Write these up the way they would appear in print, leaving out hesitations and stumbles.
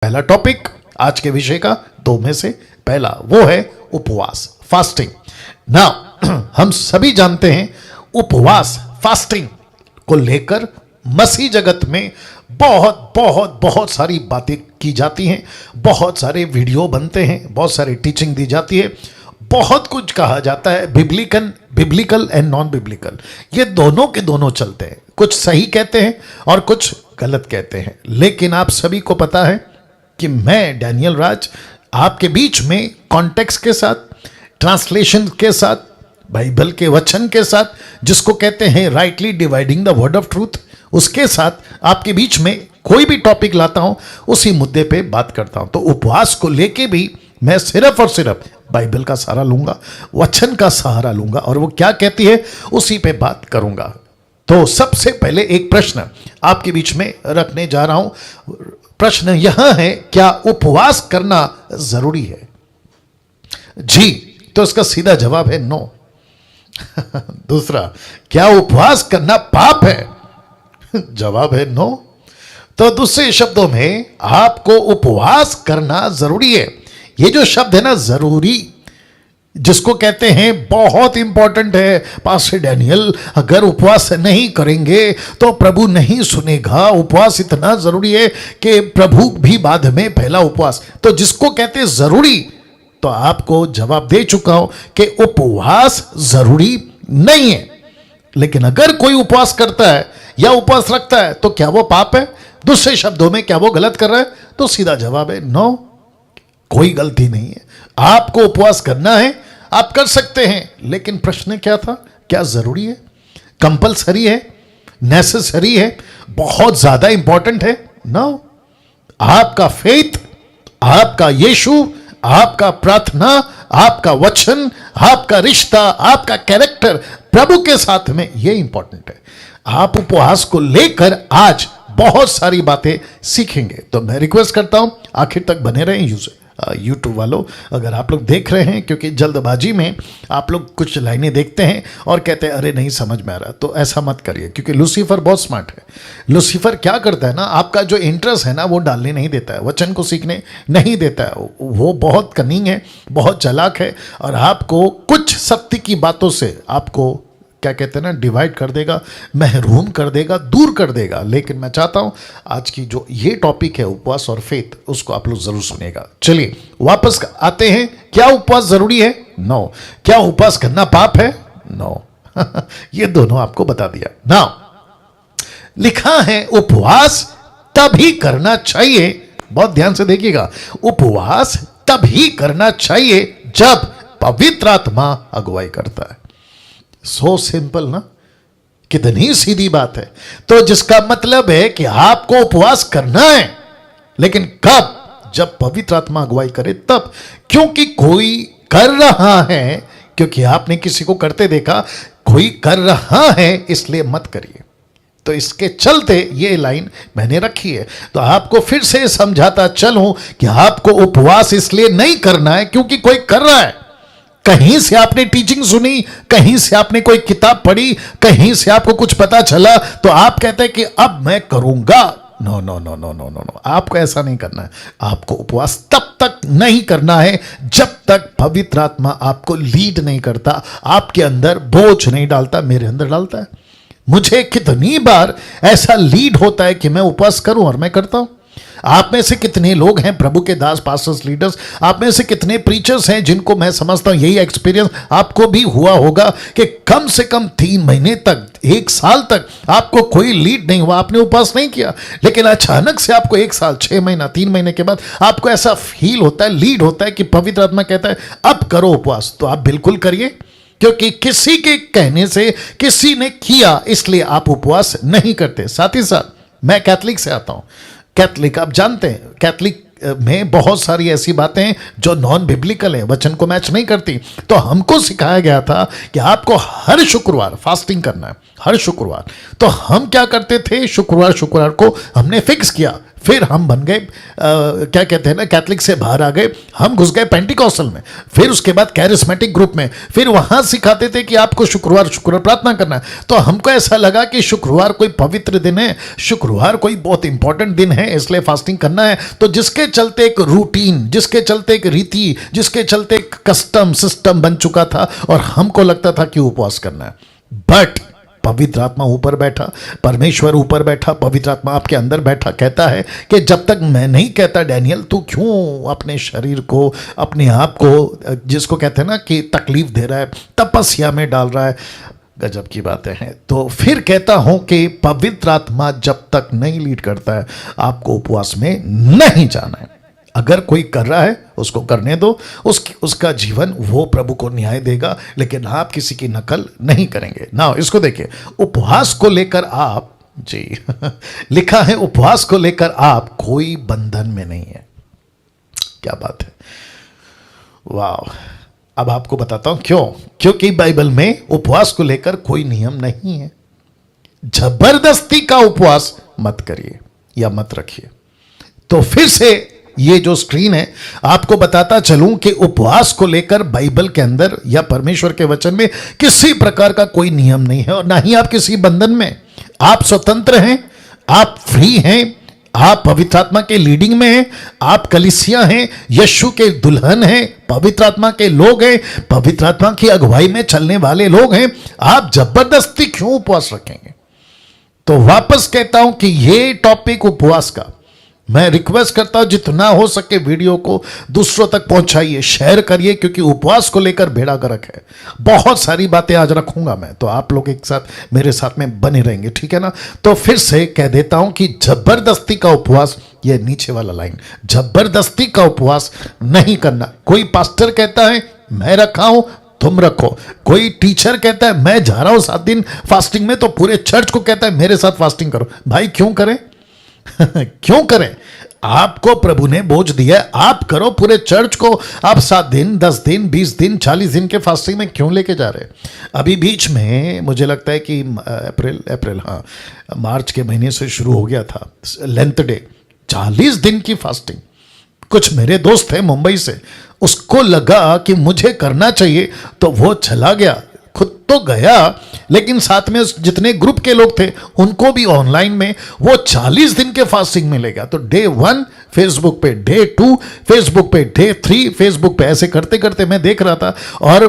पहला टॉपिक आज के विषय का दो में से पहला वो है उपवास, फास्टिंग। नाउ हम सभी जानते हैं उपवास, फास्टिंग को लेकर मसीह जगत में बहुत बहुत बहुत सारी बातें की जाती हैं, बहुत सारे वीडियो बनते हैं, बहुत सारी टीचिंग दी जाती है, बहुत कुछ कहा जाता है। बिब्लिकल एंड नॉन बिब्लिकल, ये दोनों के दोनों चलते हैं। कुछ सही कहते हैं और कुछ गलत कहते हैं, लेकिन आप सभी को पता है कि मैं डैनियल राज आपके बीच में कॉन्टेक्स्ट के साथ, ट्रांसलेशन के साथ, बाइबल के वचन के साथ, जिसको कहते हैं rightly dividing the word of truth, उसके साथ आपके बीच में कोई भी टॉपिक लाता हूं, उसी मुद्दे पे बात करता हूं। तो उपवास को लेके भी मैं सिर्फ और सिर्फ बाइबल का सहारा लूंगा, वचन का सहारा लूंगा, और वो क्या कहती है उसी पे बात करूंगा। तो सबसे पहले एक प्रश्न आपके बीच में रखने जा रहा हूं। प्रश्न यह है, क्या उपवास करना जरूरी है? जी, तो इसका सीधा जवाब है नो। दूसरा, क्या उपवास करना पाप है? जवाब है नो। तो दूसरे शब्दों में आपको उपवास करना जरूरी है। ये जो शब्द है ना, जरूरी, जिसको कहते हैं बहुत इंपॉर्टेंट है। पास्टर डैनियल, अगर उपवास नहीं करेंगे तो प्रभु नहीं सुनेगा। उपवास इतना जरूरी है कि प्रभु भी बाद में पहला उपवास, तो जिसको कहते हैं जरूरी, तो आपको जवाब दे चुका हूं कि उपवास जरूरी नहीं है। लेकिन अगर कोई उपवास करता है या उपवास रखता है तो क्या वो पाप है? दूसरे शब्दों में, क्या वो गलत कर रहा है? तो सीधा जवाब है नो, कोई गलती नहीं है। आपको उपवास करना है, आप कर सकते हैं, लेकिन प्रश्न क्या था? क्या जरूरी है, कंपलसरी है, नेसेसरी है, बहुत ज्यादा इंपॉर्टेंट है? नो। आपका फेथ, आपका यीशु, आपका प्रार्थना, आपका वचन, आपका रिश्ता, आपका कैरेक्टर प्रभु के साथ में, ये इंपॉर्टेंट है। आप उपवास को लेकर आज बहुत सारी बातें सीखेंगे, तो मैं रिक्वेस्ट करता हूं आखिर तक बने रहें। यूट्यूब वालों, अगर आप लोग देख रहे हैं, क्योंकि जल्दबाजी में आप लोग कुछ लाइनें देखते हैं और कहते हैं अरे नहीं समझ में आ रहा, तो ऐसा मत करिए, क्योंकि लूसीफर बहुत स्मार्ट है। लूसीफर क्या करता है ना, आपका जो इंटरेस्ट है ना वो डालने नहीं देता है, वचन को सीखने नहीं देता है। वो बहुत कनिंग है, बहुत चालाक है, और आपको कुछ सत्य की बातों से आपको क्या कहते हैं ना, डिवाइड कर देगा, महरूम कर देगा, दूर कर देगा। लेकिन मैं चाहता हूं आज की जो ये टॉपिक है उपवास और फेथ, उसको आप लोग जरूर सुनेगा। चलिए वापस आते हैं। क्या उपवास जरूरी है? नो। क्या उपवास करना पाप है? नो। ये दोनों आपको बता दिया। नाउ लिखा है उपवास तभी करना चाहिए, बहुत ध्यान से देखिएगा, उपवास तभी करना चाहिए जब पवित्र आत्मा अगुवाई करता है। सो सिंपल ना, कितनी सीधी बात है। तो जिसका मतलब है कि आपको उपवास करना है, लेकिन कब? जब पवित्र आत्मा अगुवाई करे तब। क्योंकि कोई कर रहा है, क्योंकि आपने किसी को करते देखा, कोई कर रहा है, इसलिए मत करिए। तो इसके चलते ये लाइन मैंने रखी है। तो आपको फिर से समझाता चलूं कि आपको उपवास इसलिए नहीं करना है क्योंकि कोई कर रहा है। कहीं से आपने टीचिंग सुनी, कहीं से आपने कोई किताब पढ़ी, कहीं से आपको कुछ पता चला, तो आप कहते हैं कि अब मैं करूंगा। No no no no no no no, आपको ऐसा नहीं करना है। आपको उपवास तब तक नहीं करना है जब तक पवित्र आत्मा आपको लीड नहीं करता, आपके अंदर बोझ नहीं डालता। मेरे अंदर डालता है। मुझे कितनी बार ऐसा लीड होता है कि मैं उपवास करूं, और मैं करता हूं। आप में से कितने लोग हैं प्रभु के दास, पास्टर्स, लीडर्स, आप में से कितने प्रीचर्स हैं जिनको मैं समझता हूं यही एक्सपीरियंस आपको भी हुआ होगा कि कम से कम 3 महीने तक, 1 साल तक आपको कोई लीड नहीं हुआ, आपने उपवास नहीं किया, लेकिन अचानक से आपको 1 साल, 6 महीना, 3 महीने के बाद आपको ऐसा फील होता है, लीड होता है कि पवित्र आत्मा कहता है अब करो उपवास। तो आप बिल्कुल करिए, क्योंकि किसी के कहने से, किसी ने किया इसलिए आप उपवास नहीं करते। साथ ही साथ मैं कैथलिक से आता हूं। कैथलिक, आप जानते हैं कैथलिक में बहुत सारी ऐसी बातें हैं जो नॉन बिब्लिकल है, वचन को मैच नहीं करती। तो हमको सिखाया गया था कि आपको हर शुक्रवार फास्टिंग करना है, हर शुक्रवार। तो हम क्या करते थे, शुक्रवार को हमने फिक्स किया, फिर हम बन गए क्या कहते हैं ना, कैथलिक से बाहर आ गए, हम घुस गए पेंटिकॉस्टल में, फिर उसके बाद कैरिस्मेटिक ग्रुप में, फिर वहां सिखाते थे कि आपको शुक्रवार प्रार्थना करना है। तो हमको ऐसा लगा कि शुक्रवार कोई पवित्र दिन है, शुक्रवार कोई बहुत इंपॉर्टेंट दिन है, इसलिए फास्टिंग करना है। तो जिसके चलते एक रूटीन, जिसके चलते एक रीति, जिसके चलते एक कस्टम सिस्टम बन चुका था और हमको लगता था कि उपवास करना है। बट पवित्र आत्मा ऊपर बैठा, परमेश्वर ऊपर बैठा, पवित्र आत्मा आपके अंदर बैठा, कहता है कि जब तक मैं नहीं कहता डैनियल, तू क्यों अपने शरीर को, अपने आप को, जिसको कहते हैं ना कि तकलीफ दे रहा है, तपस्या में डाल रहा है। गजब की बातें हैं। तो फिर कहता हूं कि पवित्र आत्मा जब तक नहीं लीड करता है, आपको उपवास में नहीं जाना है। अगर कोई कर रहा है उसको करने दो, उसका जीवन वो प्रभु को न्याय देगा, लेकिन आप किसी की नकल नहीं करेंगे ना। इसको देखिए, उपवास को लेकर आप जी लिखा है, उपवास को लेकर आप कोई बंधन में नहीं है। क्या बात है, वाह। अब आपको बताता हूं क्यों। क्योंकि बाइबल में उपवास को लेकर कोई नियम नहीं है। जबरदस्ती का उपवास मत करिए या मत रखिए। तो फिर से ये जो स्क्रीन है, आपको बताता चलूं कि उपवास को लेकर बाइबल के अंदर या परमेश्वर के वचन में किसी प्रकार का कोई नियम नहीं है, और ना ही आप किसी बंधन में। आप स्वतंत्र हैं, आप फ्री हैं, आप पवित्र आत्मा के लीडिंग में हैं, आप कलीसिया हैं, यीशु के दुल्हन हैं, पवित्र आत्मा के लोग हैं, पवित्र आत्मा की अगुवाई में चलने वाले लोग हैं। आप जबरदस्ती क्यों उपवास रखेंगे? तो वापस कहता हूं कि ये टॉपिक उपवास का, मैं रिक्वेस्ट करता हूं जितना हो सके वीडियो को दूसरों तक पहुंचाइए, शेयर करिए, क्योंकि उपवास को लेकर बेड़ा गर्क है। बहुत सारी बातें आज रखूंगा मैं, तो आप लोग एक साथ मेरे साथ में बने रहेंगे, ठीक है ना। तो फिर से कह देता हूं कि जबरदस्ती का उपवास, ये नीचे वाला लाइन, जबरदस्ती का उपवास नहीं करना। कोई पास्टर कहता है मैं रखा हूं, तुम रखो। कोई टीचर कहता है मैं जा रहा हूं 7 दिन फास्टिंग में, तो पूरे चर्च को कहता है मेरे साथ फास्टिंग करो। भाई क्यों करें? क्यों करें? आपको प्रभु ने बोझ दिया है, आप करो। पूरे चर्च को आप 7 दिन, 10 दिन, 20 दिन, 40 दिन के फास्टिंग में क्यों लेके जा रहे? अभी बीच में मुझे लगता है कि अप्रैल हाँ, मार्च के महीने से शुरू हो गया था लेंथ डे, 40 दिन की फास्टिंग। कुछ मेरे दोस्त थे मुंबई से, उसको लगा कि मुझे करना चाहिए, तो वो चला गया, खुद तो गया, लेकिन साथ में जितने ग्रुप के लोग थे उनको भी ऑनलाइन में वो 40 दिन के फास्टिंग में ले गया। तो डे 1 फेसबुक पे, डे 2 फेसबुक पे, डे 3 फेसबुक पे, ऐसे करते करते मैं देख रहा था। और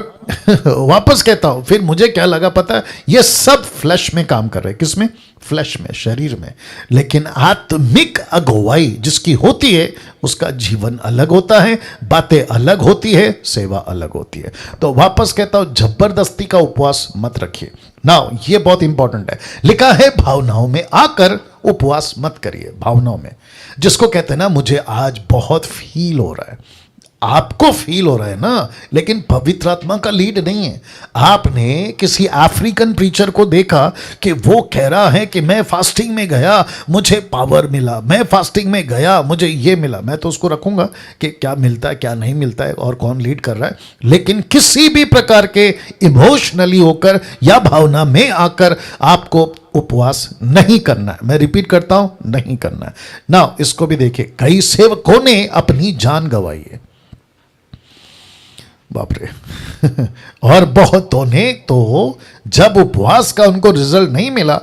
वापस कहता हूं, फिर मुझे क्या लगा पता है, ये सब फ्लैश में काम कर रहे हैं। किसमें? फ्लैश में, शरीर में। लेकिन आत्मिक अगुवाई जिसकी होती है, उसका जीवन अलग होता है, बातें अलग होती है, सेवा अलग होती है। तो वापस कहता हूं, जबरदस्ती का उपवास मत रखिए। नाउ ये बहुत इंपॉर्टेंट है, लिखा है भावनाओं में आकर उपवास मत करिए। भावनाओं में, जिसको कहते हैं ना मुझे आज बहुत फील हो रहा है, आपको फील हो रहा है ना, लेकिन पवित्र आत्मा का लीड नहीं है। आपने किसी अफ्रीकन प्रीचर को देखा कि वो कह रहा है कि मैं फास्टिंग में गया, मुझे पावर मिला, मैं फास्टिंग में गया, मुझे ये मिला। मैं तो उसको रखूंगा कि क्या मिलता है, क्या नहीं मिलता है, और कौन लीड कर रहा है। लेकिन किसी भी प्रकार के इमोशनली होकर या भावना में आकर आपको उपवास नहीं करना है। मैं रिपीट करता हूं, नहीं करना है ना। इसको भी देखिए, कई सेवकों ने अपनी जान गंवाई है, बाप रे। और बहुतों ने तो जब उपवास का उनको रिजल्ट नहीं मिला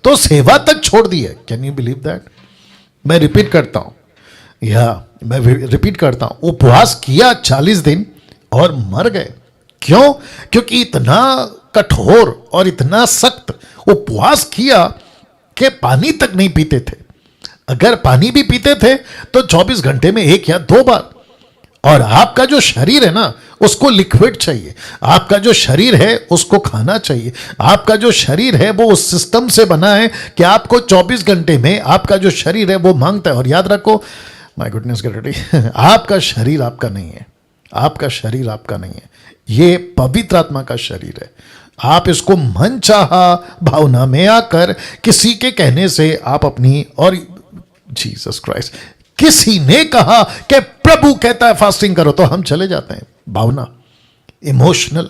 तो सेवा तक छोड़ दी है। Can you believe that? मैं रिपीट करता हूं, उपवास किया 40 दिन और मर गए। क्यों? क्योंकि इतना कठोर और इतना सख्त उपवास किया कि पानी तक नहीं पीते थे। अगर पानी भी पीते थे तो 24 घंटे में 1 या 2 बार। और आपका जो शरीर है ना, उसको लिक्विड चाहिए। आपका जो शरीर है उसको खाना चाहिए। आपका जो शरीर है वो उस सिस्टम से बना है कि आपको 24 घंटे में आपका जो शरीर है वो मांगता है। और याद रखो, माय गुडनेस गेट रेडी, आपका शरीर आपका नहीं है, आपका शरीर आपका नहीं है, ये पवित्र आत्मा का शरीर है। आप इसको मन चाहा भावना में आकर किसी के कहने से आप अपनी, और जीसस क्राइस्ट, किसी ने कहा कि प्रभु कहता है फास्टिंग करो, तो हम चले जाते हैं। भावना, इमोशनल,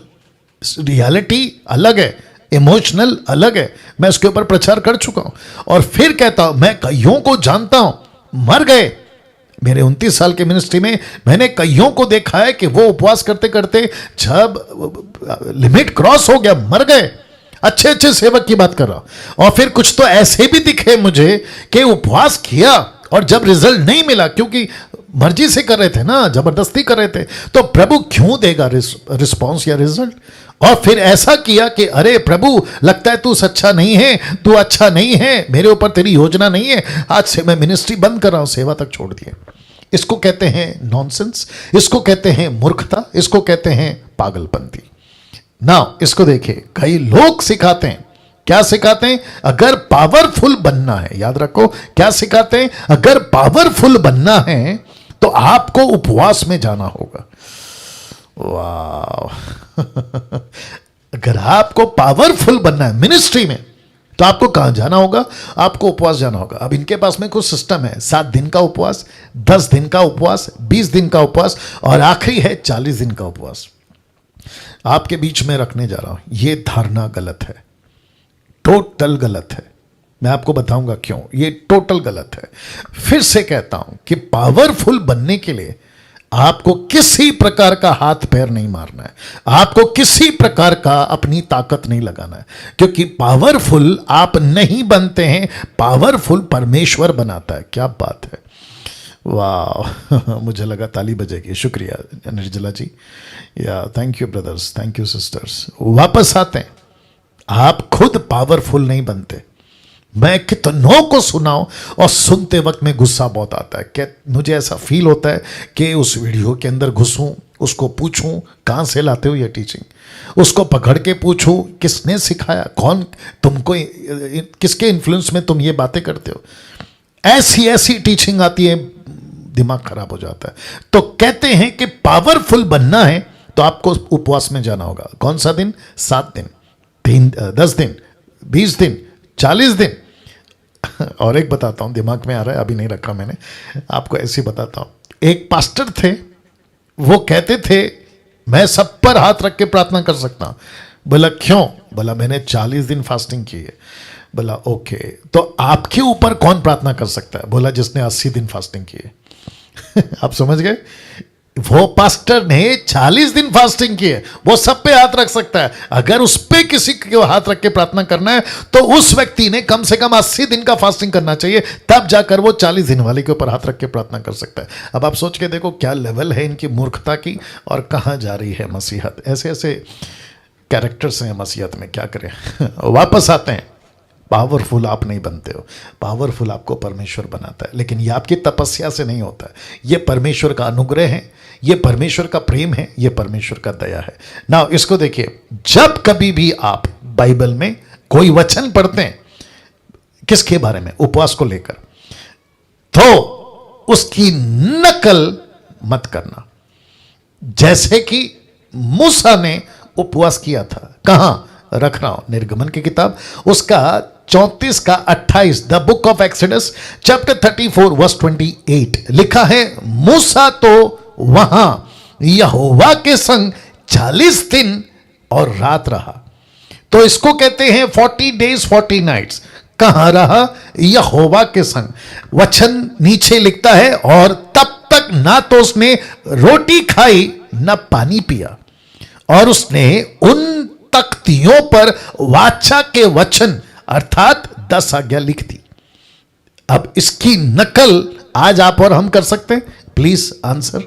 रियलिटी अलग है, इमोशनल अलग है। मैं इसके ऊपर प्रचार कर चुका हूं। और फिर कहता हूं, मैं कईयों को जानता हूं मर गए। मेरे 29 साल के मिनिस्ट्री में मैंने कईयों को देखा है कि वो उपवास करते करते जब लिमिट क्रॉस हो गया मर गए। अच्छे अच्छे सेवक की बात कर रहा हूं। और फिर कुछ तो ऐसे भी दिखे मुझे कि उपवास किया और जब रिजल्ट नहीं मिला, क्योंकि मर्जी से कर रहे थे ना, जबरदस्ती कर रहे थे, तो प्रभु क्यों देगा रिस्पॉन्स या रिजल्ट। और फिर ऐसा किया कि अरे प्रभु लगता है तू सच्चा नहीं है, तू अच्छा नहीं है, मेरे ऊपर तेरी योजना नहीं है, आज से मैं मिनिस्ट्री बंद कर रहा हूं, सेवा तक छोड़ दिए। इसको कहते हैं नॉनसेंस, इसको कहते हैं मूर्खता, इसको कहते हैं पागलपंती। ना इसको देखिए, कई लोग सिखाते हैं, क्या सिखाते हैं? अगर पावरफुल बनना है, याद रखो क्या सिखाते हैं, अगर पावरफुल बनना है तो आपको उपवास में जाना होगा। वाह अगर आपको पावरफुल बनना है मिनिस्ट्री में तो आपको कहां जाना होगा? आपको उपवास जाना होगा। अब इनके पास में कुछ सिस्टम है, 7 दिन का उपवास, 10 दिन का उपवास, 20 दिन का उपवास और आखिरी है 40 दिन का उपवास। आपके बीच में रखने जा रहा हूं, यह धारणा गलत है, टोटल गलत है। मैं आपको बताऊंगा क्यों ये टोटल गलत है। फिर से कहता हूं कि पावरफुल बनने के लिए आपको किसी प्रकार का हाथ पैर नहीं मारना है, आपको किसी प्रकार का अपनी ताकत नहीं लगाना है, क्योंकि पावरफुल आप नहीं बनते हैं, पावरफुल परमेश्वर बनाता है। क्या बात है, वाह मुझे लगा ताली बजेगी। शुक्रिया निर्जला जी, या thank you brothers, thank you sisters. वापस आते हैं, आप खुद पावरफुल नहीं बनते। मैं कितनों को सुनाऊं और सुनते वक्त में गुस्सा बहुत आता है, क्या मुझे ऐसा फील होता है कि उस वीडियो के अंदर घुसूं, उसको पूछूं कहां से लाते हो ये टीचिंग, उसको पकड़ के पूछूं किसने सिखाया, कौन तुमको, किसके इन्फ्लुएंस में तुम ये बातें करते हो। ऐसी ऐसी टीचिंग आती है, दिमाग खराब हो जाता है। तो कहते हैं कि पावरफुल बनना है तो आपको उपवास में जाना होगा। कौन सा दिन? 7 दिन, 10 दिन, 20 दिन, 40 दिन। और एक बताता हूं, दिमाग में आ रहा है, अभी नहीं रखा मैंने, आपको ऐसे बताता हूं। एक पास्टर थे, वो कहते थे मैं सब पर हाथ रख के प्रार्थना कर सकता हूं। बोला क्यों? बोला मैंने 40 दिन फास्टिंग की है। बोला ओके, तो आपके ऊपर कौन प्रार्थना कर सकता है? बोला जिसने 80 दिन फास्टिंग की है। आप समझ गए? वो पास्टर ने 40 दिन फास्टिंग की है, वो सब पे हाथ रख सकता है। अगर उस पे किसी को हाथ रख के प्रार्थना करना है तो उस व्यक्ति ने कम से कम 80 दिन का फास्टिंग करना चाहिए, तब जाकर वो 40 दिन वाले के ऊपर हाथ रख के प्रार्थना कर सकता है। अब आप सोच के देखो क्या लेवल है इनकी मूर्खता की और कहां जा रही है मसीहत। ऐसे ऐसे कैरेक्टर्स हैं मसीहत में, क्या करें। वापस आते हैं, पावरफुल आप नहीं बनते हो, पावरफुल आपको परमेश्वर बनाता है, लेकिन ये आपकी तपस्या से नहीं होता है। ये परमेश्वर का अनुग्रह है, ये परमेश्वर का प्रेम है, ये परमेश्वर का दया है। ना इसको देखिए, जब कभी भी आप बाइबल में कोई वचन पढ़ते हैं किसके बारे में, उपवास को लेकर, तो उसकी नकल मत करना। जैसे कि मूसा ने उपवास किया था, कहां रख रहा हूं, निर्गमन की किताब उसका 34 का 28, the book of Exodus chapter 34 verse 28 लिखा है, मूसा तो वहां यहोवा के संग 40 दिन और रात रहा। तो इसको कहते हैं 40 days 40 nights। कहां रहा? यहोवा के संग। वचन नीचे लिखता है, और तब तक ना तो उसने रोटी खाई ना पानी पिया, और उसने उन तख्तियों पर वाचा के वचन अर्थात 10 आज्ञा लिख दी। अब इसकी नकल आज आप और हम कर सकते हैं? Please answer.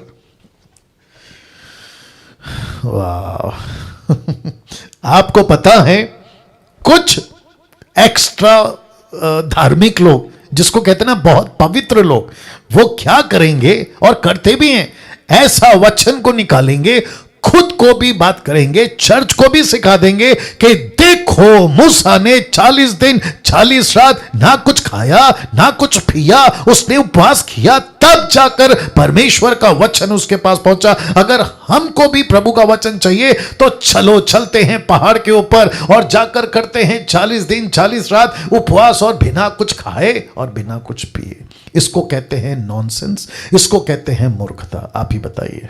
वाह आपको पता है कुछ एक्स्ट्रा धार्मिक लोग, जिसको कहते हैं ना बहुत पवित्र लोग, वो क्या करेंगे और करते भी हैं, ऐसा वचन को निकालेंगे, खुद को भी बात करेंगे, चर्च को भी सिखा देंगे कि देखो मूसा ने 40 दिन 40 रात ना कुछ खाया ना कुछ पिया, उसने उपवास किया, तब जाकर परमेश्वर का वचन उसके पास पहुंचा। अगर हमको भी प्रभु का वचन चाहिए तो चलो चलते हैं पहाड़ के ऊपर और जाकर करते हैं 40 दिन 40 रात उपवास, और बिना कुछ खाए और बिना कुछ पिए। इसको कहते हैं नॉनसेंस, इसको कहते हैं मूर्खता। आप ही बताइए,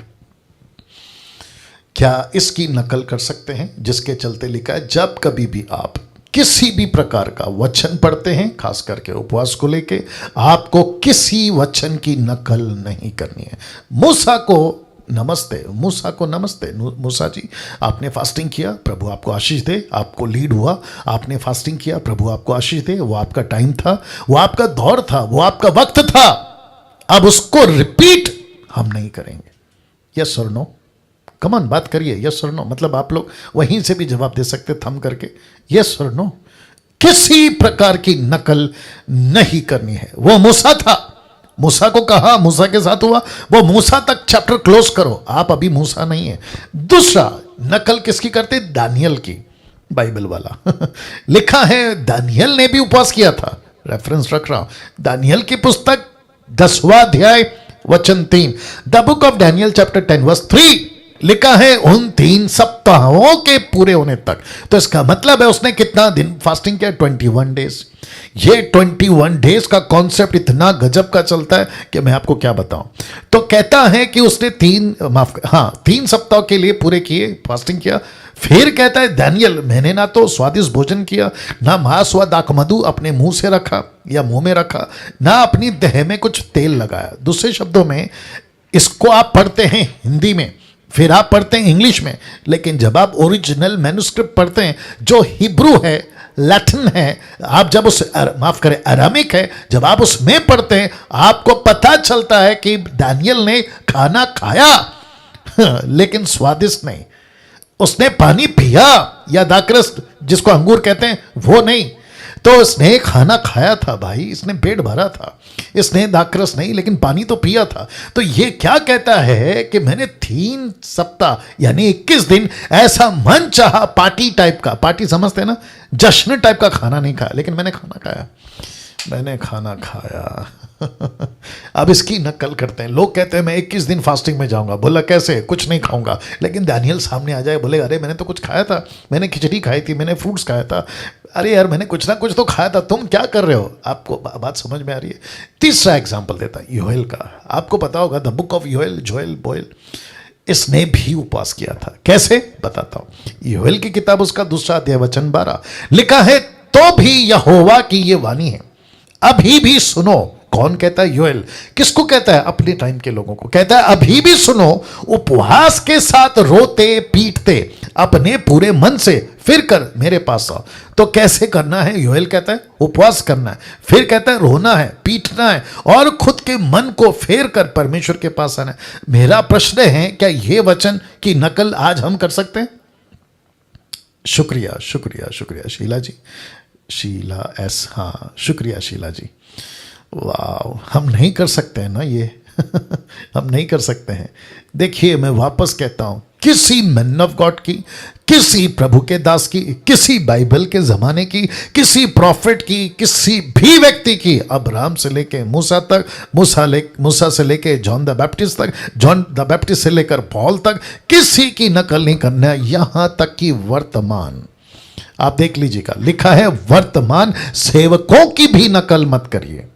क्या इसकी नकल कर सकते हैं? जिसके चलते लिखा है, जब कभी भी आप किसी भी प्रकार का वचन पढ़ते हैं, खास करके उपवास को लेके, आपको किसी वचन की नकल नहीं करनी है। मूसा को नमस्ते, मूसा को नमस्ते, मूसा जी आपने फास्टिंग किया, प्रभु आपको आशीष दे, आपको लीड हुआ, आपने फास्टिंग किया, प्रभु आपको आशीष दे, वो आपका टाइम था, वो आपका दौर था, वो आपका वक्त था, अब उसको रिपीट हम नहीं करेंगे। यस और नो? कमन बात करिए, यस और नो। मतलब आप लोग वहीं से भी जवाब दे सकते थम करके, यस और नो। किसी प्रकार की नकल नहीं करनी है। वो मूसा था, मूसा को कहा, मूसा के साथ हुआ, वो मूसा तक चैप्टर क्लोज करो, आप अभी मूसा नहीं है। दूसरा, नकल किसकी करते? दानियल की, बाइबल वाला लिखा है दानियल ने भी उपवास किया था, रेफरेंस रख रहा हूं, दानियल की पुस्तक 10वां अध्याय वचन 3, the book of Daniel chapter 10 verse 3 लिखा है उन 3 सप्ताहों के पूरे होने तक। तो इसका मतलब है उसने कितना दिन फास्टिंग किया? 21 डेज। ये 21 डेज का कॉन्सेप्ट इतना गजब का चलता है कि मैं आपको क्या बताऊं। तो कहता है कि उसने 3 सप्ताह के लिए पूरे किए, फास्टिंग किया। फिर कहता है दानियल, मैंने ना तो स्वादिष्ट भोजन किया, ना मांस व दाखमधु अपने मुंह से रखा या मुंह में रखा, ना अपनी देह में कुछ तेल लगाया। दूसरे शब्दों में, इसको आप पढ़ते हैं हिंदी में, फिर आप पढ़ते हैं इंग्लिश में, लेकिन जब आप ओरिजिनल मैन्युस्क्रिप्ट पढ़ते हैं जो हिब्रू है, लैटिन है, आप जब उस माफ करें अरामिक है, जब आप उसमें पढ़ते हैं आपको पता चलता है कि दानियल ने खाना खाया लेकिन स्वादिष्ट नहीं। उसने पानी पिया या दाखरस जिसको अंगूर कहते हैं वो नहीं, तो इसने खाना खाया था भाई, इसने पेट भरा था, इसने दाखरस नहीं लेकिन पानी तो पिया था। तो ये क्या कहता है कि मैंने 3 सप्ताह यानी 21 दिन ऐसा मन चाहा पार्टी टाइप का, पार्टी समझते हैं ना, जश्न टाइप का खाना नहीं खाया, लेकिन मैंने खाना खाया, मैंने खाना खाया अब इसकी नकल करते हैं लोग, कहते हैं मैं 21 दिन फास्टिंग में जाऊंगा, बोला कैसे? कुछ नहीं खाऊंगा। लेकिन दानियल सामने आ जाए, बोले अरे मैंने तो कुछ खाया था, मैंने खिचड़ी खाई थी, मैंने फ्रूट्स खाया था, अरे यार मैंने कुछ ना कुछ तो खाया था, तुम क्या कर रहे हो? आपको बात समझ में आ रही है? तीसरा एग्जाम्पल देता है योएल का, आपको पता होगा द बुक ऑफ योएल, जोएल बोएल, इसने भी उपवास किया था। कैसे? बताता हूं। योएल की किताब उसका 2 अध्याय वचन 12 लिखा है, तो भी यहोवा की ये वाणी है, अभी भी सुनो। कौन कहता है? योएल। किसको कहता है? अपने टाइम के लोगों को कहता है, अभी भी सुनो, उपवास के साथ रोते पीटते अपने पूरे मन से फिर कर मेरे पास आओ। तो कैसे करना है? योएल कहता है उपवास करना है, फिर कहता है रोना है, पीटना है और खुद के मन को फेर कर परमेश्वर के पास आना है। मेरा प्रश्न है, क्या यह वचन की नकल आज हम कर सकते हैं? शुक्रिया शुक्रिया शुक्रिया शीला जी, शीला एस, हाँ शुक्रिया शीला जी, वाह, हम नहीं कर सकते हैं ना ये हम नहीं कर सकते हैं। देखिए मैं वापस कहता हूं, किसी मैन ऑफ गॉड की, किसी प्रभु के दास की, किसी बाइबल के जमाने की, किसी प्रॉफिट की, किसी भी व्यक्ति की, अब्राहम से लेके मूसा तक, मूसा से लेके जॉन द बैप्टिस्ट तक, जॉन द बैप्टिस्ट से लेकर पॉल तक, किसी की नकल नहीं करना है। यहां तक कि वर्तमान, आप देख लीजिएगा, लिखा है वर्तमान सेवकों की भी नकल मत करिए।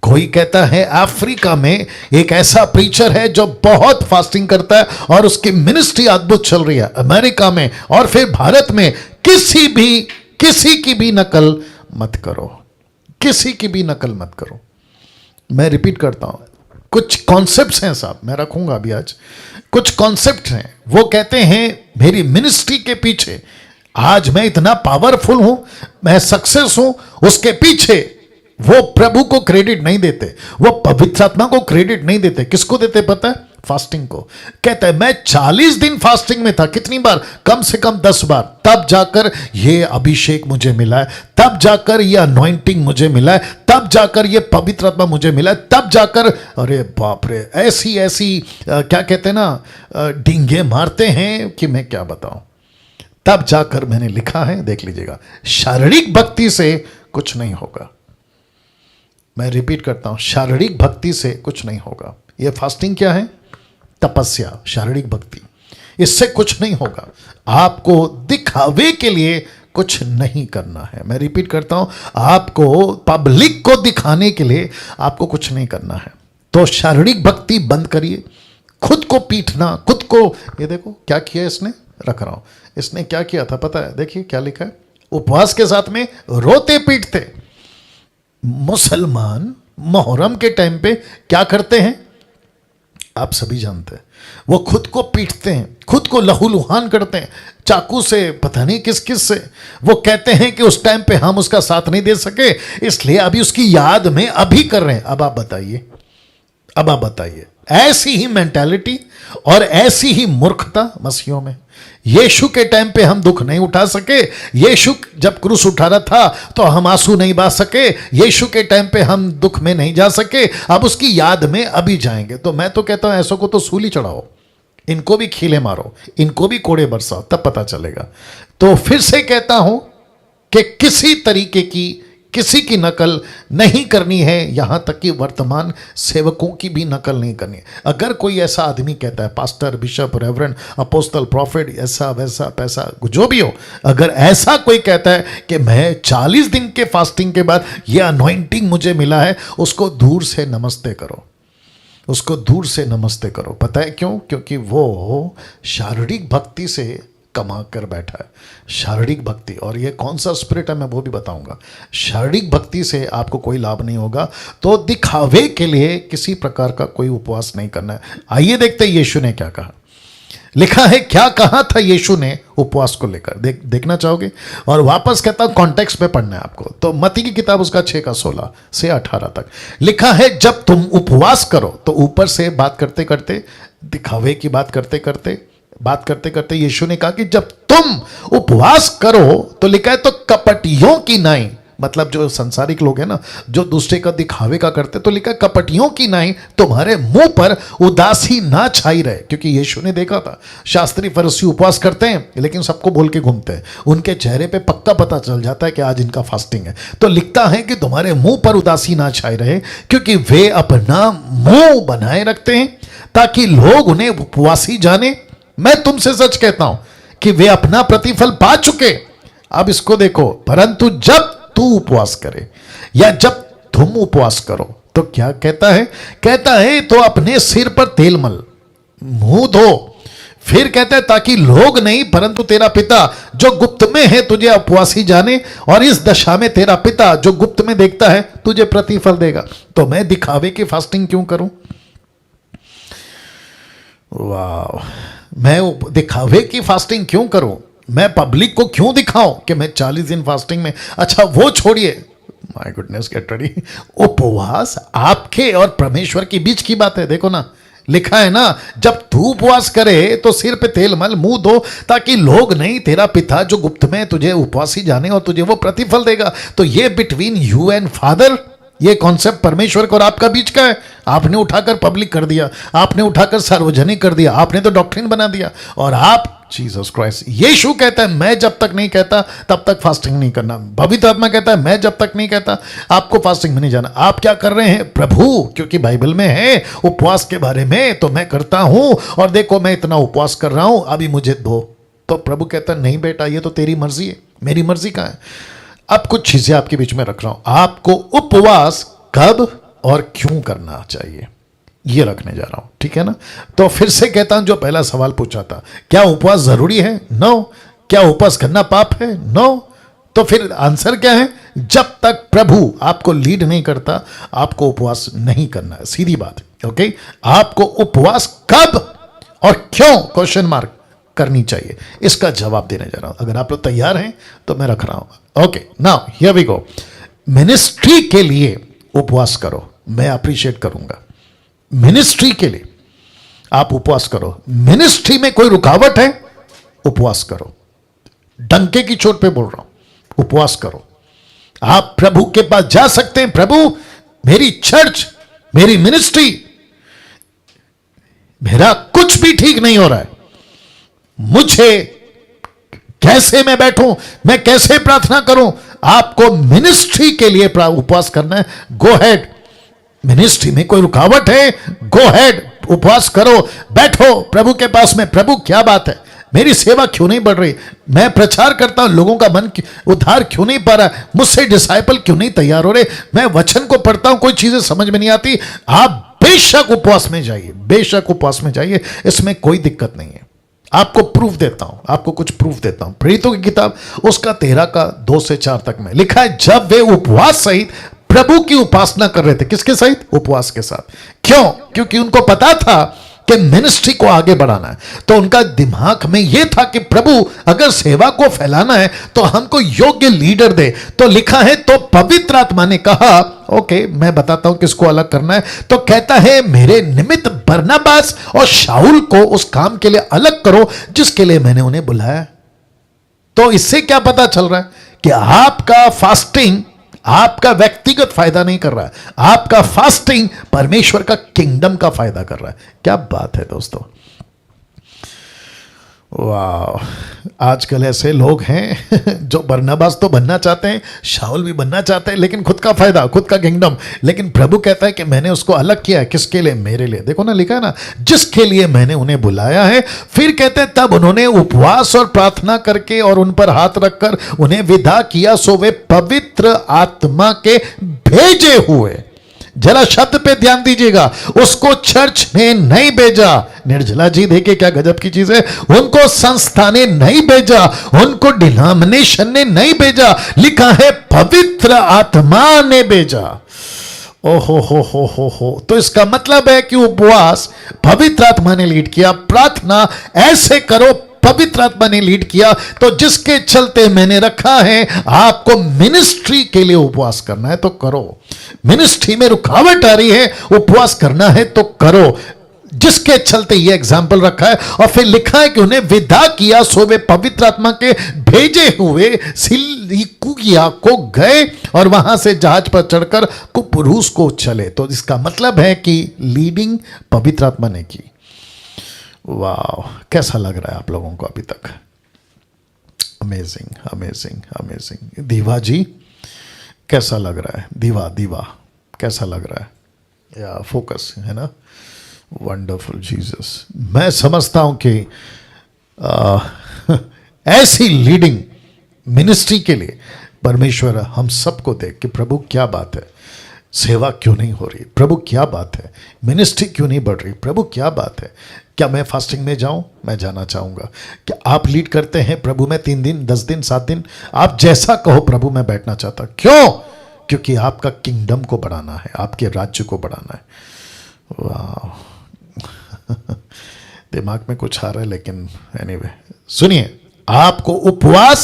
कोई कहता है अफ्रीका में एक ऐसा प्रीचर है जो बहुत फास्टिंग करता है और उसकी मिनिस्ट्री अद्भुत चल रही है, अमेरिका में और फिर भारत में, किसी की भी नकल मत करो, किसी की भी नकल मत करो। मैं रिपीट करता हूं, कुछ कॉन्सेप्ट्स हैं साहब, मैं रखूंगा अभी आज, कुछ कॉन्सेप्ट हैं, वो कहते हैं मेरी मिनिस्ट्री के पीछे आज मैं इतना पावरफुल हूं, मैं सक्सेस हूं, उसके पीछे वो प्रभु को क्रेडिट नहीं देते, वो पवित्र आत्मा को क्रेडिट नहीं देते। किसको देते पता है? फास्टिंग को। कहता है मैं 40 दिन फास्टिंग में था, कितनी बार? कम से कम 10 बार, तब जाकर ये अभिषेक मुझे मिला है, तब जाकर ये अनॉइंटिंग मुझे मिला है, तब जाकर ये पवित्र आत्मा मुझे मिला है, तब जाकर, अरे बाप रे, ऐसी क्या कहते हैं ना, डींगे मारते हैं कि मैं क्या बताऊं। तब जाकर मैंने लिखा है, देख लीजिएगा, शारीरिक भक्ति से कुछ नहीं होगा। मैं रिपीट करता हूं, शारीरिक भक्ति से कुछ नहीं होगा। यह फास्टिंग क्या है? तपस्या, शारीरिक भक्ति, इससे कुछ नहीं होगा। आपको दिखावे के लिए कुछ नहीं करना है। मैं रिपीट करता हूं, आपको पब्लिक को दिखाने के लिए आपको कुछ नहीं करना है। तो शारीरिक भक्ति बंद करिए, खुद को पीटना, खुद को, ये देखो क्या किया इसने, रख रहा हूं, इसने क्या किया था पता है? देखिए क्या लिखा है, उपवास के साथ में रोते पीटते। मुसलमान मुहर्रम के टाइम पे क्या करते हैं आप सभी जानते हैं, वो खुद को पीटते हैं, खुद को लहूलुहान करते हैं, चाकू से, पता नहीं किस किस से। वो कहते हैं कि उस टाइम पे हम उसका साथ नहीं दे सके, इसलिए अभी उसकी याद में अभी कर रहे हैं। अब आप बताइए, ऐसी ही मेंटालिटी और ऐसी ही मूर्खता मसीहों में। यीशु के टाइम पे हम दुख नहीं उठा सके, यीशु जब क्रूस उठा रहा था तो हम आंसू नहीं बहा सके, यीशु के टाइम पे हम दुख में नहीं जा सके, अब उसकी याद में अभी जाएंगे। तो मैं तो कहता हूं ऐसों को तो सूली चढ़ाओ, इनको भी खीले मारो, इनको भी कोड़े बरसाओ, तब पता चलेगा। तो फिर से कहता हूं कि किसी तरीके की किसी की नकल नहीं करनी है, यहां तक कि वर्तमान सेवकों की भी नकल नहीं करनी है। अगर कोई ऐसा आदमी कहता है pastor, bishop, reverend, apostle, profit, ऐसा वैसा पैसा जो भी हो, अगर ऐसा कोई कहता है कि मैं 40 दिन के फास्टिंग के बाद ये अनॉइंटिंग मुझे मिला है, उसको दूर से नमस्ते करो, उसको दूर से नमस्ते करो। पता है क्यों? क्योंकि वो शारीरिक भक्ति से कमा कर बैठा है, शारीरिक भक्ति। और ये कौन सा स्पिरिट है मैं वो भी बताऊंगा। शारीरिक भक्ति से आपको कोई लाभ नहीं होगा, तो दिखावे के लिए किसी प्रकार का कोई उपवास नहीं करना है। आइए देखते हैं यीशु ने क्या कहा। लिखा है, क्या कहा था यीशु ने उपवास को लेकर, देखना चाहोगे? और वापस कहता हूं कॉन्टेक्स्ट में पढ़ना है आपको। तो मत्ती की किताब उसका 6:16 से 18 तक लिखा है, जब तुम उपवास करो, तो ऊपर से बात करते करते, दिखावे की बात करते करते यीशु ने कहा कि जब तुम उपवास करो, तो लिखा है तो कपटियों की नाई, मतलब जो संसारिक लोग हैं ना, जो दूसरे का दिखावे का करते, तो लिखा है कपटियों की नाई तुम्हारे मुंह पर उदासी ना छाई रहे। क्योंकि यीशु ने देखा था शास्त्री फरीसी उपवास करते हैं लेकिन सबको बोल के घूमते हैं, उनके चेहरे पे पक्का पता चल जाता है कि आज इनका फास्टिंग है। तो लिखता है कि तुम्हारे मुंह पर उदासी ना छाई रहे, क्योंकि वे अपना मुंह बनाए रखते हैं ताकि लोग उन्हें उपवासी जाने। मैं तुमसे सच कहता हूं कि वे अपना प्रतिफल पा चुके। अब इसको देखो, परंतु जब तू उपवास करे या जब तुम उपवास करो, तो क्या कहता है? कहता है तो अपने सिर पर तेल मल, मुंह धो। फिर कहता है ताकि लोग नहीं परंतु तेरा पिता जो गुप्त में है तुझे उपवासी जाने, और इस दशा में तेरा पिता जो गुप्त में देखता है तुझे प्रतिफल देगा। तो मैं दिखावे की फास्टिंग क्यों करूं? वाह, मैं दिखावे की फास्टिंग क्यों करूं? मैं पब्लिक को क्यों दिखाऊं कि मैं 40 दिन फास्टिंग में? अच्छा वो छोड़िए, माय गुडनेस गेट रेडी। उपवास आपके और परमेश्वर के बीच की बात है। देखो ना, लिखा है ना, जब तू उपवास करे तो सिर पे तेल मल, मुंह धो, ताकि लोग नहीं तेरा पिता जो गुप्त में तुझे उपवासी जाने और तुझे वो प्रतिफल देगा। तो ये बिटवीन यू एंड फादर, ये कॉन्सेप्ट परमेश्वर को और आपका बीच का है। आपने उठाकर पब्लिक कर दिया, आपने उठाकर सार्वजनिक कर दिया, आपने तो डॉक्ट्रिन बना दिया। और आप, जीसस क्राइस्ट, यीशु कहता है मैं जब तक नहीं कहता तब तक फास्टिंग नहीं करना। पवित्र आत्मा कहता है मैं जब तक नहीं कहता आपको फास्टिंग में नहीं जाना। आप क्या कर रहे हैं? प्रभु, क्योंकि बाइबल में है उपवास के बारे में, तो मैं करता हूं और देखो मैं इतना उपवास कर रहा हूं, अभी मुझे दो। तो प्रभु कहता है नहीं बेटा, ये तो तेरी मर्जी है, मेरी मर्जी कहां है? अब कुछ चीजें आपके बीच में रख रहा हूं। आपको उपवास कब और क्यों करना चाहिए, ये रखने जा रहा हूं, ठीक है ना? तो फिर से कहता हूं, जो पहला सवाल पूछा था, क्या उपवास जरूरी है? नो। क्या उपवास करना पाप है? नो। तो फिर आंसर क्या है? जब तक प्रभु आपको लीड नहीं करता आपको उपवास नहीं करना है, सीधी बात है। ओके, आपको उपवास कब और क्यों क्वेश्चन मार्क करनी चाहिए, इसका जवाब देने जा रहा हूं। अगर आप लोग तैयार हैं तो मैं रख रहा हूं। Okay, now here we go. Ministry के लिए उपवास करो, मैं अप्रिशिएट करूंगा। मिनिस्ट्री के लिए आप उपवास करो। मिनिस्ट्री में कोई रुकावट है, उपवास करो। डंके की चोट पे बोल रहा हूं, उपवास करो। आप प्रभु के पास जा सकते हैं, प्रभु मेरी चर्च, मेरी मिनिस्ट्री, मेरा कुछ भी ठीक नहीं हो रहा है, मुझे कैसे मैं बैठूं, मैं कैसे प्रार्थना करूं? आपको मिनिस्ट्री के लिए उपवास करना है, गो हेड। मिनिस्ट्री में कोई रुकावट है, गो हेड, उपवास करो, बैठो प्रभु के पास में। प्रभु क्या बात है, मेरी सेवा क्यों नहीं बढ़ रही? मैं प्रचार करता हूं, लोगों का मन उद्धार क्यों नहीं पा रहा? मुझसे डिसाइपल क्यों नहीं तैयार हो रहे? मैं वचन को पढ़ता हूं, कोई चीजें समझ में नहीं आती। आप बेशक उपवास में जाइए, बेशक उपवास में जाइए, इसमें कोई दिक्कत नहीं है। आपको प्रूफ देता हूं, आपको कुछ प्रूफ देता हूं। प्रेरितों की किताब उसका 13 का 2 से 4 तक में लिखा है, जब वे उपवास सहित प्रभु की उपासना कर रहे थे। किसके सहित? उपवास के साथ। क्यों? क्योंकि उनको पता था कि मिनिस्ट्री को आगे बढ़ाना है। तो उनका दिमाग में यह था कि प्रभु अगर सेवा को फैलाना है तो हमको योग्य लीडर दे। तो लिखा है, तो पवित्र आत्मा ने कहा, ओके मैं बताता हूं किसको अलग करना है। तो कहता है, मेरे निमित्त बरनबास और शाऊल को उस काम के लिए अलग करो जिसके लिए मैंने उन्हें बुलाया। तो इससे क्या पता चल रहा है कि आपका फास्टिंग आपका व्यक्तिगत फायदा नहीं कर रहा है, आपका फास्टिंग परमेश्वर का किंगडम का फायदा कर रहा है। क्या बात है दोस्तों, वाह। आजकल ऐसे लोग हैं जो बरनबास तो बनना चाहते हैं, शाऊल भी बनना चाहते हैं, लेकिन खुद का फायदा, खुद का किंगडम। लेकिन प्रभु कहता है कि मैंने उसको अलग किया है। किसके लिए? मेरे लिए। देखो ना, लिखा है ना, जिसके लिए मैंने उन्हें बुलाया है। फिर कहते हैं, तब उन्होंने उपवास और प्रार्थना करके और उन पर हाथ रखकर उन्हें विदा किया, सो वे पवित्र आत्मा के भेजे हुए। जरा शब्द पे ध्यान दीजिएगा, उसको चर्च ने नहीं भेजा। निर्जला जी देखिए क्या गजब की चीज है। उनको संस्था ने नहीं भेजा, उनको डिनोमिनेशन ने नहीं भेजा, लिखा है पवित्र आत्मा ने भेजा। ओहो हो। तो इसका मतलब है कि उपवास पवित्र आत्मा ने लीड किया, प्रार्थना ऐसे करो पवित्र आत्मा ने लीड किया। तो जिसके चलते मैंने रखा है, आपको मिनिस्ट्री के लिए उपवास करना है तो करो। मिनिस्ट्री में रुकावट आ रही है, उपवास करना है तो करो। जिसके चलते ये एग्जाम्पल रखा है। और फिर लिखा है कि उन्हें विदा किया, सो वे पवित्र आत्मा के भेजे हुए सिलिकुया को गए और वहां से जहाज पर चढ़कर कुप्रुस को चले। तो इसका मतलब है कि लीडिंग पवित्र आत्मा ने की। वाह, कैसा लग रहा है आप लोगों को अभी तक? Amazing amazing amazing. दीवा जी कैसा लग रहा है? दीवा कैसा लग रहा है? या फोकस है ना? Wonderful Jesus. मैं समझता हूं कि ऐसी लीडिंग मिनिस्ट्री के लिए परमेश्वर हम सबको दे कि प्रभु क्या बात है, सेवा क्यों नहीं हो रही? प्रभु क्या बात है, मिनिस्ट्री क्यों नहीं बढ़ रही? प्रभु क्या बात है? क्या मैं फास्टिंग में जाऊं? मैं जाना चाहूंगा। क्या आप लीड करते हैं? प्रभु मैं 3 दिन 10 दिन 7 दिन, आप जैसा कहो प्रभु मैं बैठना चाहता। क्यों? क्योंकि आपका किंगडम को बढ़ाना है, आपके राज्य को बढ़ाना है। वाह दिमाग में कुछ आ रहा है, लेकिन एनीवे सुनिए, आपको उपवास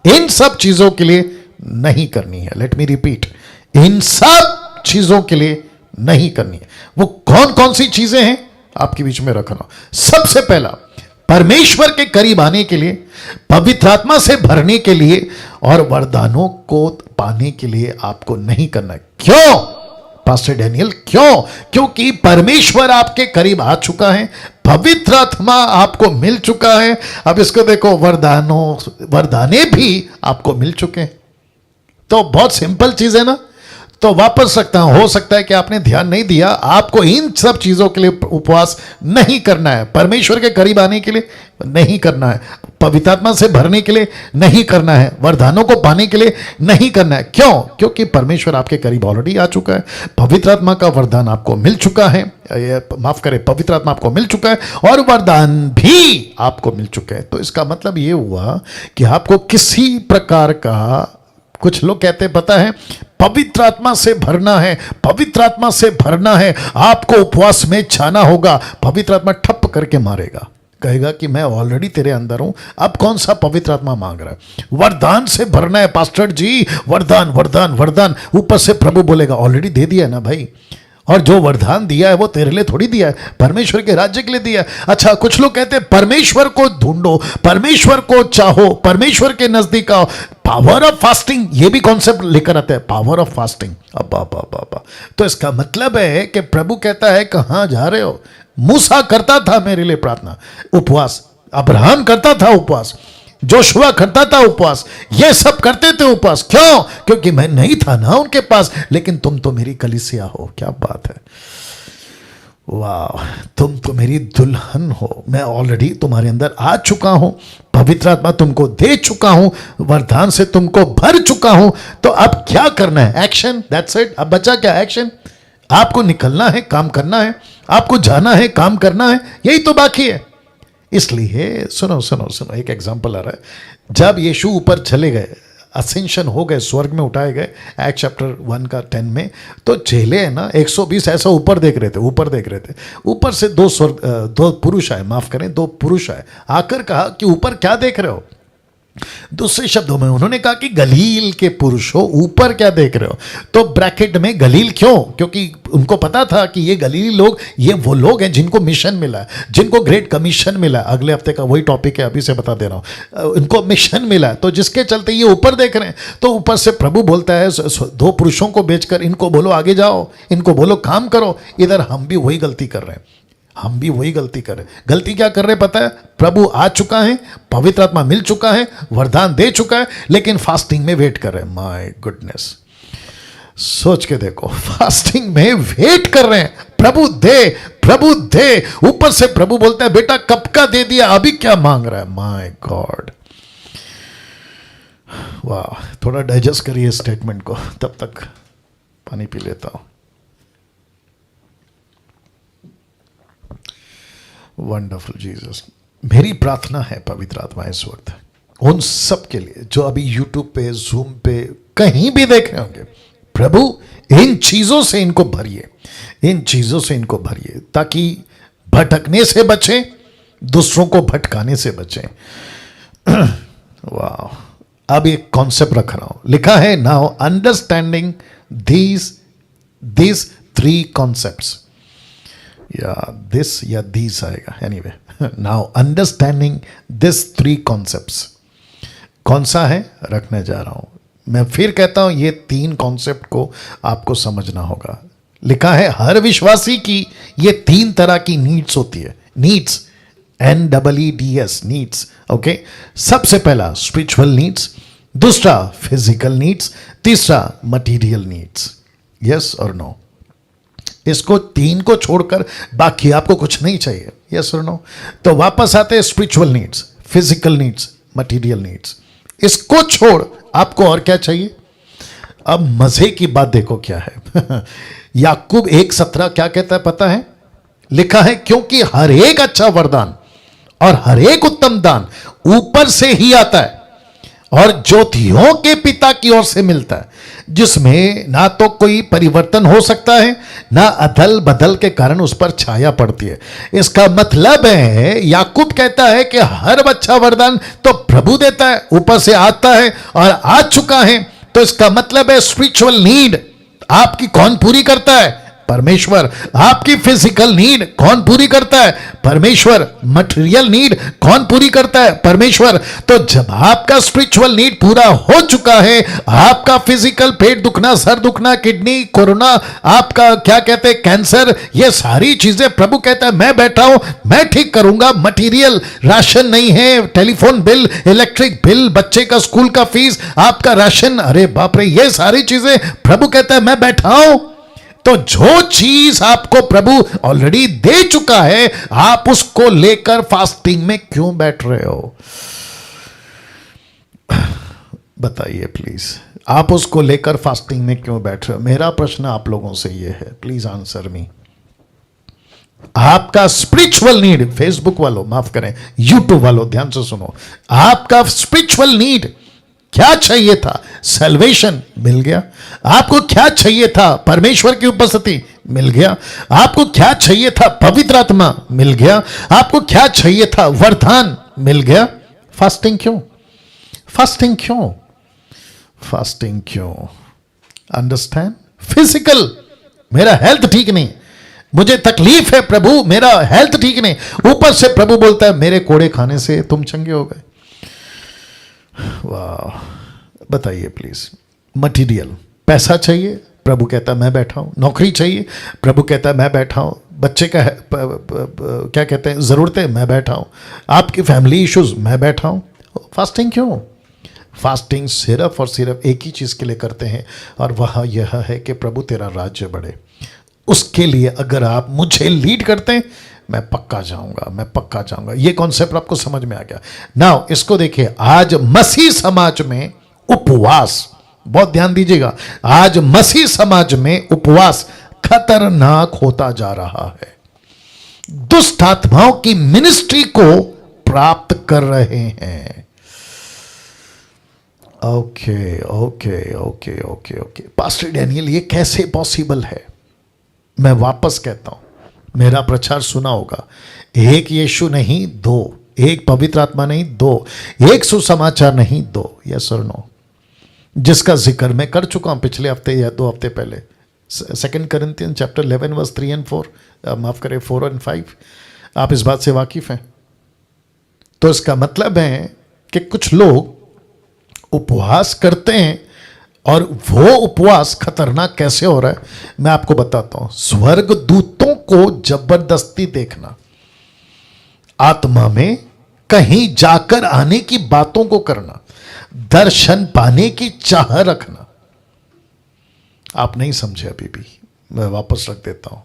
इन सब चीजों के लिए नहीं करनी है। लेट मी रिपीट, इन सब चीजों के लिए नहीं करनी है। वो कौन कौन सी चीजें हैं आपके बीच में रखना। सबसे पहला, परमेश्वर के करीब आने के लिए, पवित्र आत्मा से भरने के लिए और वरदानों को पाने के लिए आपको नहीं करना है। क्यों पास्टर डैनियल? क्यों? क्योंकि परमेश्वर आपके करीब आ चुका है, पवित्र आत्मा आपको मिल चुका है। अब इसको देखो, वरदाने भी आपको मिल चुके हैं। तो बहुत सिंपल चीज है ना। तो वापस रखता हूं, हो सकता है कि आपने ध्यान नहीं दिया। आपको इन सब चीजों के लिए उपवास नहीं करना है, परमेश्वर के करीब आने के लिए नहीं करना है, पवित्र आत्मा से भरने के लिए नहीं करना है, वरदानों को पाने के लिए नहीं करना है। क्यों? क्योंकि परमेश्वर आपके करीब ऑलरेडी आ चुका है। पवित्र आत्मा का वरदान आपको मिल चुका है, माफ करें, पवित्र आत्मा आपको मिल चुका है और वरदान भी आपको मिल चुके हैं। तो इसका मतलब यह हुआ कि आपको किसी प्रकार का, कुछ लोग कहते हैं पता है, पवित्र आत्मा से भरना है, पवित्र आत्मा से भरना है, आपको उपवास में जाना होगा। पवित्र आत्मा ठप करके मारेगा, कहेगा कि मैं ऑलरेडी तेरे अंदर हूं, अब कौन सा पवित्र आत्मा मांग रहा है? वरदान से भरना है पास्टर जी, वरदान वरदान वरदान। ऊपर से प्रभु बोलेगा ऑलरेडी दे दिया है ना भाई, और जो वरदान दिया है वो तेरे लिए थोड़ी दिया है, परमेश्वर के राज्य के लिए दिया है। अच्छा, कुछ लोग कहते हैं परमेश्वर को ढूंढो, परमेश्वर को चाहो, परमेश्वर के नजदीक आओ। पावर ऑफ फास्टिंग, ये भी कॉन्सेप्ट लेकर आते हैं, पावर ऑफ फास्टिंग। अब्बा। तो इसका मतलब है कि प्रभु कहता है कहां जा रहे हो? मूसा करता था मेरे लिए प्रार्थना, उपवास, अब्राहम करता था उपवास, जोशुआ करता था उपवास, ये सब करते थे उपवास। क्यों? क्योंकि मैं नहीं था ना उनके पास, लेकिन तुम तो मेरी कलीसिया हो। क्या बात है, वाह, तुम तो मेरी दुल्हन हो, मैं ऑलरेडी तुम्हारे अंदर आ चुका हूं, पवित्र आत्मा तुमको दे चुका हूं, वरदान से तुमको भर चुका हूं। तो अब क्या करना है? Action, that's it. अब बचा क्या? एक्शन। आपको निकलना है, काम करना है, आपको जाना है, काम करना है, यही तो बाकी है। इसलिए सुनो सुनो सुनो, एक एग्जांपल आ रहा है। जब यीशु ऊपर चले गए, असेंशन हो गए, स्वर्ग में उठाए गए, एक्ट चैप्टर 1 का 10 में, तो चेले है ना 120 ऐसा ऊपर देख रहे थे। ऊपर से दो पुरुष आए, माफ करें, दो पुरुष आए, आकर कहा कि ऊपर क्या देख रहे हो। दूसरे शब्दों में उन्होंने कहा कि गलील के पुरुष हो, ऊपर क्या देख रहे हो। तो ब्रैकेट में गलील क्यों? क्योंकि उनको पता था कि ये गलीली लोग, ये वो लोग हैं जिनको मिशन मिला है, जिनको ग्रेट कमीशन मिला है। अगले हफ्ते का वही टॉपिक है, अभी से बता दे रहा हूं। इनको मिशन मिला है, तो जिसके चलते ये ऊपर देख रहे हैं। तो ऊपर से प्रभु बोलता है, दो पुरुषों को भेजकर इनको बोलो आगे जाओ, इनको बोलो काम करो। इधर हम भी वही गलती कर रहे हैं, हम भी वही गलती कर रहे हैं। गलती क्या कर रहे हैं पता है? प्रभु आ चुका है, पवित्र आत्मा मिल चुका है, वरदान दे चुका है, लेकिन फास्टिंग में वेट कर रहे हैं। माय गुडनेस, सोच के देखो, फास्टिंग में वेट कर रहे हैं, प्रभु दे, प्रभु दे। ऊपर से प्रभु बोलता है बेटा कब का दे दिया, अभी क्या मांग रहा है। माय गॉड, वाह, थोड़ा डाइजेस्ट करिए स्टेटमेंट को, तब तक पानी पी लेता हूं। Wonderful Jesus. मेरी प्रार्थना है पवित्र आत्मा इस वक्त उन सब के लिए जो अभी यूट्यूब पे, जूम पे, कहीं भी देख रहे होंगे, प्रभु इन चीजों से इनको भरिए, इन चीजों से इनको भरिए, ताकि भटकने से बचें, दूसरों को भटकाने से बचें। वाह, अब एक कॉन्सेप्ट रख रहा हूं, लिखा है now understanding these three concepts, या दिस या दीज आएगा, anyway. Now understanding this 3 concepts, कौन सा है रखने जा रहा हूं। मैं फिर कहता हूं, ये 3 कॉन्सेप्ट को आपको समझना होगा। लिखा है हर विश्वासी की ये 3 तरह की नीड्स होती है, नीड्स, NEEDS, नीड्स, ओके। सबसे पहला स्पिरिचुअल नीड्स, दूसरा फिजिकल नीड्स, तीसरा मटीरियल नीड्स। यस और नो? इसको 3 को छोड़कर बाकी आपको कुछ नहीं चाहिए। यस और नो? तो वापस आते हैं spiritual needs, physical needs, material needs. इसको छोड़ आपको और क्या चाहिए? अब मजे की बात देखो क्या है। याकूब 1:17 क्या कहता है पता है? लिखा है क्योंकि हर एक अच्छा वरदान और हर एक उत्तम दान ऊपर से ही आता है और ज्योतियों के पिता की ओर से मिलता है, जिसमें ना तो कोई परिवर्तन हो सकता है, ना अदल बदल के कारण उस पर छाया पड़ती है। इसका मतलब है, याकूब कहता है कि हर अच्छा वरदान तो प्रभु देता है, ऊपर से आता है और आ चुका है। तो इसका मतलब है स्पिरिचुअल नीड आपकी कौन पूरी करता है? परमेश्वर। आपकी फिजिकल नीड कौन पूरी करता है? परमेश्वर। मटेरियल नीड कौन पूरी करता है? परमेश्वर। तो जब आपका स्पिरिचुअल नीड पूरा हो चुका है, आपका फिजिकल, पेट दुखना, सर दुखना, किडनी, कोरोना, आपका क्या कहते हैं, कैंसर, ये सारी चीजें प्रभु कहता है मैं बैठा हूं, मैं ठीक करूंगा। मटेरियल, राशन नहीं है, टेलीफोन बिल, इलेक्ट्रिक बिल, बच्चे का स्कूल का फीस, आपका राशन, अरे बाप रे, ये सारी चीजें प्रभु कहता है मैं बैठा हूं। तो जो चीज आपको प्रभु ऑलरेडी दे चुका है, आप उसको लेकर फास्टिंग में क्यों बैठ रहे हो? बताइए प्लीज, आप उसको लेकर फास्टिंग में क्यों बैठ रहे हो? मेरा प्रश्न आप लोगों से यह है, प्लीज आंसर मी। आपका स्पिरिचुअल नीड, फेसबुक वालों माफ करें, यूट्यूब वालों ध्यान से सुनो, आपका स्पिरिचुअल नीड क्या चाहिए था? सैल्वेशन मिल गया। आपको क्या चाहिए था? परमेश्वर की उपस्थिति मिल गया। आपको क्या चाहिए था? पवित्र आत्मा मिल गया। आपको क्या चाहिए था? वरदान मिल गया। फास्टिंग क्यों? फास्टिंग क्यों? फास्टिंग क्यों? अंडरस्टैंड? फिजिकल, मेरा हेल्थ ठीक नहीं, मुझे तकलीफ है प्रभु, मेरा हेल्थ ठीक नहीं। ऊपर से प्रभु बोलता है मेरे कोड़े खाने से तुम चंगे हो गए। वाह, बताइए प्लीज। मटीरियल, पैसा चाहिए, प्रभु कहता है मैं बैठा हूं। नौकरी चाहिए, प्रभु कहता है मैं बैठा हूं। बच्चे का क्या कहते हैं जरूरतें, मैं बैठा हूं। आपकी फैमिली इश्यूज, मैं बैठा हूं। फास्टिंग क्यों? फास्टिंग सिर्फ और सिर्फ एक ही चीज के लिए करते हैं, और वह यह है कि प्रभु तेरा राज्य बढ़े। उसके लिए अगर आप मुझे लीड करते हैं, मैं पक्का जाऊंगा, मैं पक्का जाऊंगा। ये कॉन्सेप्ट आपको समझ में आ गया? नाउ इसको देखिए, आज मसीह समाज में उपवास, बहुत ध्यान दीजिएगा, आज मसीह समाज में उपवास खतरनाक होता जा रहा है। दुष्ट आत्माओं की मिनिस्ट्री को प्राप्त कर रहे हैं। Okay okay okay okay okay pastor Daniel, ये कैसे पॉसिबल है? मैं वापस कहता हूं, मेरा प्रचार सुना होगा। एक यीशु नहीं दो, एक पवित्र आत्मा नहीं दो, एक सुसमाचार नहीं दो। यस और नो? जिसका जिक्र मैं कर चुका हूं पिछले हफ्ते या 2 हफ्ते पहले। 2 Corinthians चैप्टर 11 वर्स 3 और 4, माफ करें 4 और 5। आप इस बात से वाकिफ हैं? तो इसका मतलब है कि कुछ लोग उपवास करते हैं और वो उपवास खतरनाक कैसे हो रहा है मैं आपको बताता हूं। स्वर्ग दूतों को जबरदस्ती देखना, आत्मा में कहीं जाकर आने की बातों को करना, दर्शन पाने की चाह रखना। आप नहीं समझे अभी भी, मैं वापस रख देता हूं।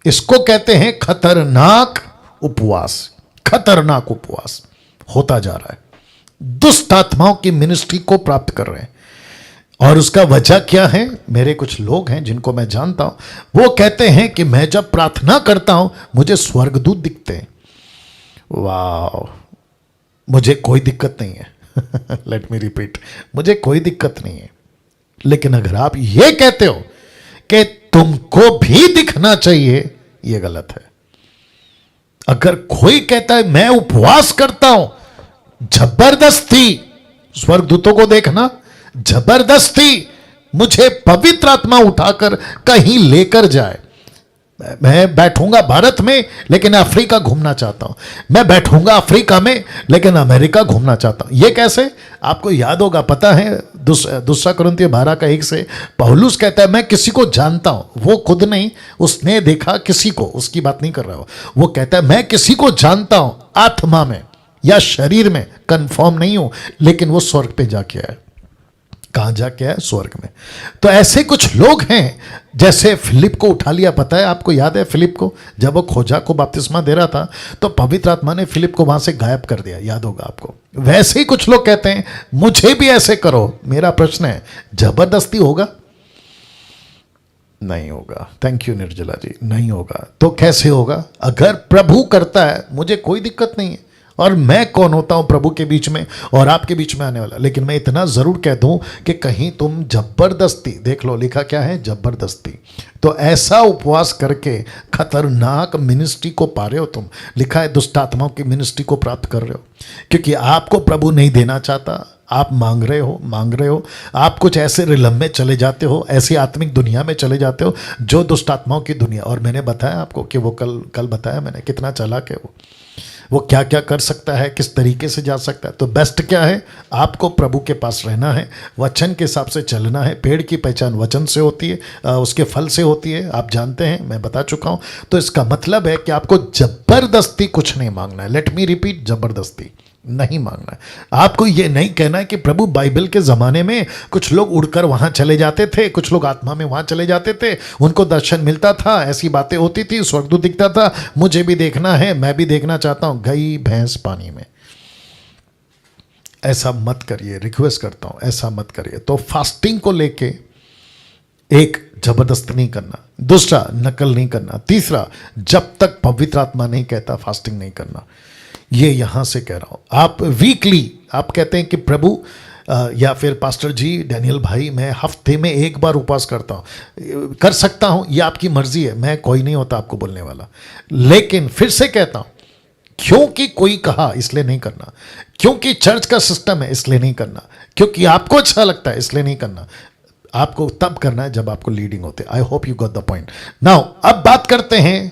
इसको कहते हैं खतरनाक उपवास। खतरनाक उपवास होता जा रहा है, दुष्ट आत्माओं की मिनिस्ट्री को प्राप्त कर रहे हैं। और उसका वजह क्या है? मेरे कुछ लोग हैं जिनको मैं जानता हूं, वो कहते हैं कि मैं जब प्रार्थना करता हूं मुझे स्वर्गदूत दिखते हैं। वाह, मुझे कोई दिक्कत नहीं है। लेट मी रिपीट, मुझे कोई दिक्कत नहीं है। लेकिन अगर आप ये कहते हो कि तुमको भी दिखना चाहिए, यह गलत है। अगर कोई कहता है मैं उपवास करता हूं, जबरदस्ती स्वर्गदूतों को देखना, जबरदस्ती मुझे पवित्र आत्मा उठाकर कहीं लेकर जाए। मैं बैठूंगा भारत में लेकिन अफ्रीका घूमना चाहता हूं, मैं बैठूंगा अफ्रीका में लेकिन अमेरिका घूमना चाहता हूं। यह कैसे? आपको याद होगा, पता है 2 कुरिन्थियों 12:1 से पौलुस कहता है मैं किसी को जानता हूं। वो खुद नहीं, उसने देखा किसी को, उसकी बात नहीं कर रहा हो। वो कहता है मैं किसी को जानता हूं, आत्मा में या शरीर में कंफर्म नहीं हूं, लेकिन वो स्वर्ग पे जाके आया। कहां जाके आया? स्वर्ग में। तो ऐसे कुछ लोग हैं, जैसे फिलिप को उठा लिया। पता है आपको, याद है फिलिप को, जब वो खोजा को बपतिस्मा दे रहा था तो पवित्र आत्मा ने फिलिप को वहां से गायब कर दिया, याद होगा आपको। वैसे ही कुछ लोग कहते हैं मुझे भी ऐसे करो। मेरा प्रश्न है, जबरदस्ती होगा? नहीं होगा। थैंक यू निर्जला जी, नहीं होगा। तो कैसे होगा? अगर प्रभु करता है मुझे कोई दिक्कत नहीं है, और मैं कौन होता हूं प्रभु के बीच में और आपके बीच में आने वाला। लेकिन मैं इतना जरूर कह दूं कि कहीं तुम जबरदस्ती, देख लो लिखा क्या है, जबरदस्ती। तो ऐसा उपवास करके खतरनाक मिनिस्ट्री को पा रहे हो तुम। लिखा है दुष्ट आत्माओं की मिनिस्ट्री को प्राप्त कर रहे हो, क्योंकि आपको प्रभु नहीं देना चाहता। आप मांग रहे हो, आप कुछ ऐसे रिलम में चले जाते हो, ऐसी आत्मिक दुनिया में चले जाते हो जो दुष्ट आत्माओं की दुनिया। और मैंने बताया आपको कि वो कल बताया मैंने, कितना चालाक है वो क्या क्या कर सकता है, किस तरीके से जा सकता है। तो बेस्ट क्या है? आपको प्रभु के पास रहना है, वचन के हिसाब से चलना है। पेड़ की पहचान वचन से होती है, उसके फल से होती है, आप जानते हैं, मैं बता चुका हूं। तो इसका मतलब है कि आपको जबरदस्ती कुछ नहीं मांगना है। लेट मी रिपीट, जबरदस्ती नहीं मांगना है। आपको ये नहीं कहना है कि प्रभु, बाइबल के ज़माने में कुछ लोग उड़कर वहाँ चले जाते थे, कुछ लोग आत्मा में वहाँ चले जाते थे, उनको दर्शन मिलता था, ऐसी बातें होती थी, स्वर्गदूत दिखता था, मुझे भी देखना है, मैं भी देखना चाहता हूँ। गई भैंस पानी में। ऐसा मत करिए, रिक्वेस्ट करता हूँ, ऐसा मत करिए। तो फास्टिंग को लेके, एक, जबरदस्त नहीं करना, दूसरा, नकल नहीं करना, तीसरा, जब तक पवित्र आत्मा नहीं कहता फास्टिंग नहीं करना। ये यहां से कह रहा हूं। आप वीकली, आप कहते हैं कि प्रभु या फिर पास्टर जी, डैनियल भाई, मैं हफ्ते में 1 बार उपवास करता हूं, कर सकता हूं, ये आपकी मर्जी है, मैं कोई नहीं होता आपको बोलने वाला। लेकिन फिर से कहता हूं, क्योंकि कोई कहा इसलिए नहीं करना, क्योंकि चर्च का सिस्टम है इसलिए नहीं करना, क्योंकि आपको अच्छा लगता है इसलिए नहीं करना। आपको तब करना है जब आपको लीडिंग होते। I hope you got the point. Now अब बात करते हैं